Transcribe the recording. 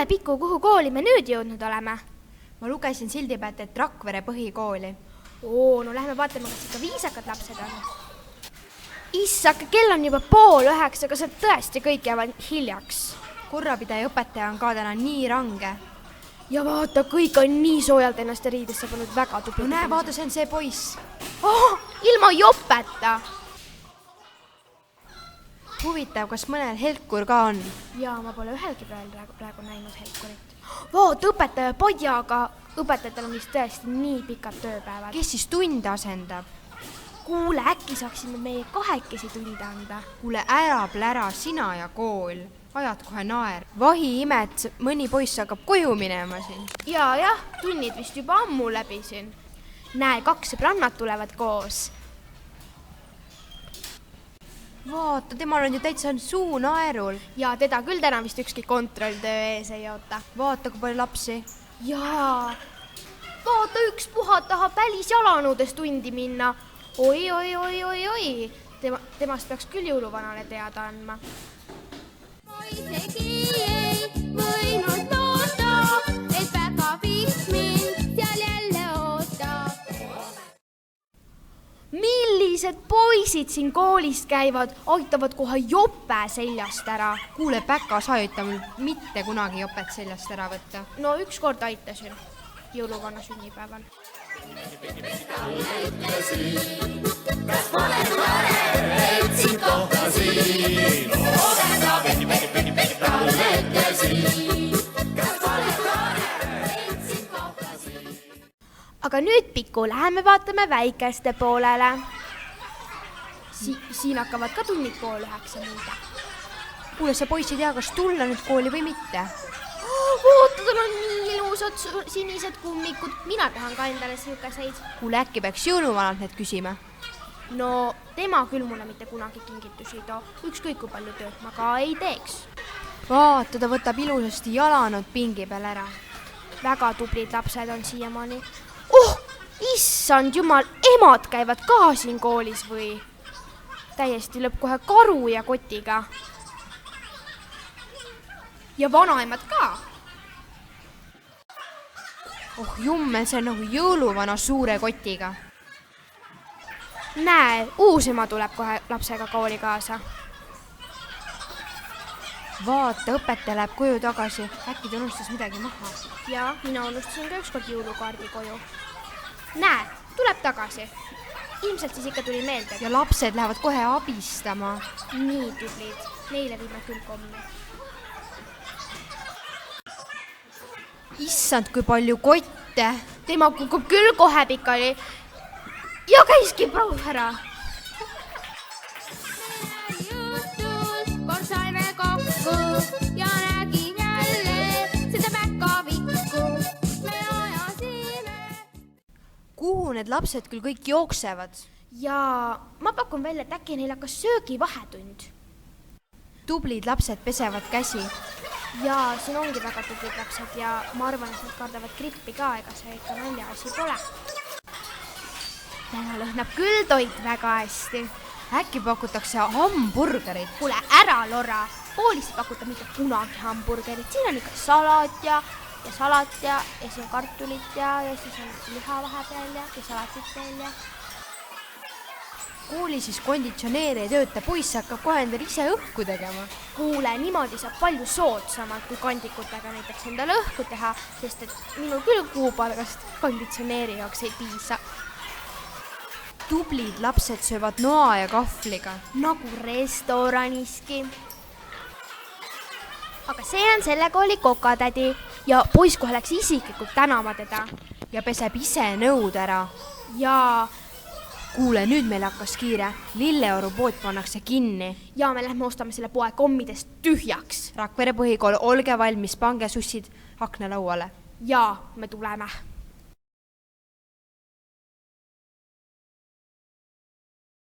Kuule, Piku, kuhu kooli me nüüd jõudnud oleme? Ma lugesin sildi pealt, et Rakvere põhikooli. No lähme vaatame, kas ikka viisakad lapsed on. Issaka, kell on juba 8:30, kas tõesti kõik jäävad hiljaks? Korrapidaja õpetaja on ka täna nii range. Ja vaata, kõik on nii soojalt ennast riidesse pannud, väga tubli. Näe, vaata, see on see poiss. Ilma jopeta! Huvitav, kas mõnel helkur ka on? Jaa, ma pole ühelgi praegu näinud helkurit. Vaat, õpetaja padjaga. Õpetajatel on vist tõesti nii pikad tööpäevad. Kes siis tunde asendab? Kuule, äkki saaksime meie 2 tunde anda? Kuule, ära plära, sina ja kool. Ajad kohe naer. Vahi imet, mõni poiss hakkab koju minema siin. Jah, tunnid vist juba ammu läbi siin. Näe, 2 sõbrannad tulevad koos. Vaata, temal on ju täitsa suu naerul. Ja teda küll täna vist ükski kontrolltöö ees ei oota. Vaata, kui palju lapsi. Jaa, vaata, üks puhad tahab välisjalanõudes tundi minna. Oi. Temast peaks küll jõuluvanale teada andma. Poisegi ei võinud loota, et väga piks mind seal jälle ootab. Millised poisid siin koolis käivad, aitavad kohe jope seljast ära. Kuule, Päka, sa ei ütle mul mitte kunagi jopet seljast ära võtta. No ükskord aitasin jõuluvanna sünnipäeval. Talle ütlesin, kas pole tore, et sind kohtasin. Olega pegi, talle ütlesin, kas pole tore, et sind kohtasin. Aga nüüd, Piku, läheme vaatame väikeste poolele. Siin hakkavad ka tunnid 8:30 muide. Kuule, sa poiss ei tea, kas tulla nüüd kooli või mitte? Vaata, tal on nii ilusad sinised kummikud. Mina tahan ka endale siukeseid. Kuule, äkki peaks jõuluvanalt need küsima? No, tema küll mulle mitte kunagi kingitusi ei too. Ükskõik kui palju tööd ma ka ei teeks. Vaata, ta võtab ilusasti jalanud pingi peal ära. Väga tublid lapsed on siiamaani. Issand jumal, emad käivad ka siin koolis või? Täiesti lõpp kohe karu ja kotiga. Ja vanaemad ka. Jummel, see on nagu jõuluvana suure kotiga. Näe, uus ema tuleb kohe lapsega kooli kaasa. Vaata, õpetaja läheb koju tagasi. Äkki ta unustas midagi maha. Ja mina unustasin ka ükskord jõulukaardi koju. Näe, tuleb tagasi. Ilmselt siis ikka tuli meelde. Ja lapsed lähevad kohe abistama. Nii tublid. Neile viime küll kommi. Issand, kui palju kotte. Tema kukub küll kohe pikali. Ja käiski proov ära. Kord saime kokku ja nägin jälle seda päkavikku. Me ajasime. Kuhu need lapsed küll kõik jooksevad? Ja ma pakun välja, et äkki neil hakkas söögi vahetund. Tublid lapsed pesevad käsi. Ja siin ongi väga tublid lapsed ja ma arvan, et nad kardavad grippi ka, ega see ikka naljaasi pole. Täna lõhnab küll toit väga hästi. Äkki pakutakse hamburgerit. Kuule, ära lora. Koolis ei pakuta mitte kunagi hamburgerit. Siin on ikka salat ja siis on kartulit ja siis on liha vahepeal ja salatit veel ja. Kooli siis konditsioneeri ei tööta, poiss hakkab kohe endale ise õhku tegema. Kuule, niimoodi saab palju soodsamalt kui kondikutega näiteks endale õhku teha, sest et minul küll kuupalgast konditsioneeri jaoks ei piisa. Tublid lapsed söövad noa ja kahvliga. Nagu restoraniski. Aga see on selle kooli kokatädi ja poiss kohe läks isiklikult tänama teda. Ja peseb ise nõud ära. Ja Kuule, nüüd meil hakkas kiire. Lilleoru pood pannakse kinni. Ja me lähme ostame selle poe kommidest tühjaks. Rakvere põhikool, olge valmis, pange sussid aknalauale. Ja me tuleme.